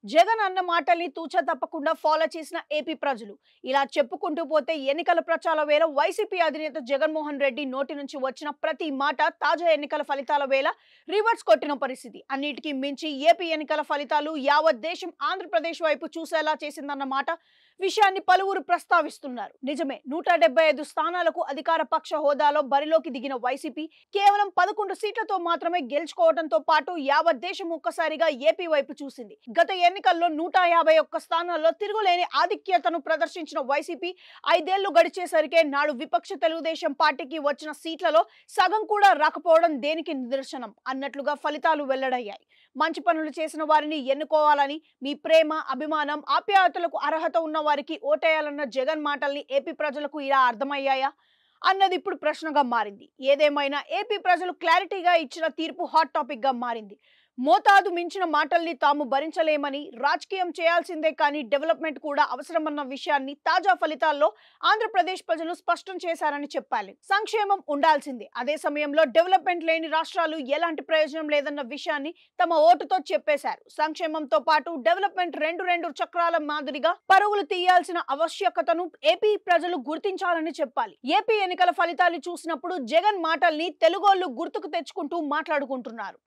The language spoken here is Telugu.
జగన్ అన్న మాటల్ని తూచా తప్పకుండా ఫాలో చేసిన ఏపీ ప్రజలు. ఇలా చెప్పుకుంటూ పోతే ఎన్నికల ప్రచార వేళ వైసీపీ అధినేత జగన్మోహన్ రెడ్డి నోటి నుంచి వచ్చిన ప్రతి మాట తాజా ఎన్నికల ఫలితాల వేళ రివర్స్ కొట్టిన పరిస్థితి. అన్నిటికీ మించి ఏపీ ఎన్నికల ఫలితాలు యావత్ దేశం ఆంధ్రప్రదేశ్ వైపు చూసేలా చేసిందన్న మాట విషయాన్ని పలువురు ప్రస్తావిస్తున్నారు. నిజమే, 175 స్థానాలకు అధికార పక్ష హోదాలో బరిలోకి దిగిన వైసీపీ కేవలం 11 సీట్లతో మాత్రమే గెలుచుకోవడంతో పాటు యావత్ దేశం ఒక్కసారిగా ఏపీ వైపు చూసింది. గత ఎన్నికల్లో 151 స్థానాల్లో తిరుగులేని ఆధిక్యతను ప్రదర్శించిన వైసీపీ 5 ఏళ్లు గడిచేసరికే నాడు విపక్ష తెలుగుదేశం పార్టీకి వచ్చిన సీట్లలో సగం కూడా రాకపోవడం దేనికి నిదర్శనం అన్నట్లుగా ఫలితాలు వెల్లడయ్యాయి. మంచి పనులు చేసిన వారిని ఎన్నుకోవాలని, మీ ప్రేమ, అభిమానం, ఆప్యాయతలకు అర్హత ఉన్న వారికి ఓటేయాలన్న జగన్ మాటల్ని ఏపీ ప్రజలకు ఇలా అర్థమయ్యాయా అన్నది ఇప్పుడు ప్రశ్నగా మారింది. ఏదేమైనా ఏపీ ప్రజలు క్లారిటీగా ఇచ్చిన తీర్పు హాట్ టాపిక్ గా మారింది. మోతాదు మించిన మాటల్ని తాము భరించలేమని, రాజకీయం చేయాల్సిందే కానీ డెవలప్మెంట్ కూడా అవసరమన్న విషయాన్ని తాజా ఫలితాల్లో ఆంధ్రప్రదేశ్ ప్రజలు స్పష్టం చేశారని చెప్పాలి. సంక్షేమం ఉండాల్సిందే, అదే సమయంలో డెవలప్మెంట్ లేని రాష్ట్రాలు ఎలాంటి ప్రయోజనం లేదన్న విషయాన్ని తమ ఓటుతో చెప్పేశారు. సంక్షేమంతో పాటు డెవలప్మెంట్ రెండు చక్రాల మాదిరిగా పరుగులు తీయాల్సిన ఆవశ్యకతను ఏపీ ప్రజలు గుర్తించాలని చెప్పాలి. ఏపీ ఎన్నికల ఫలితాలు చూసినప్పుడు జగన్ మాటల్ని తెలుగోళ్లు గుర్తుకు తెచ్చుకుంటూ మాట్లాడుకుంటున్నారు.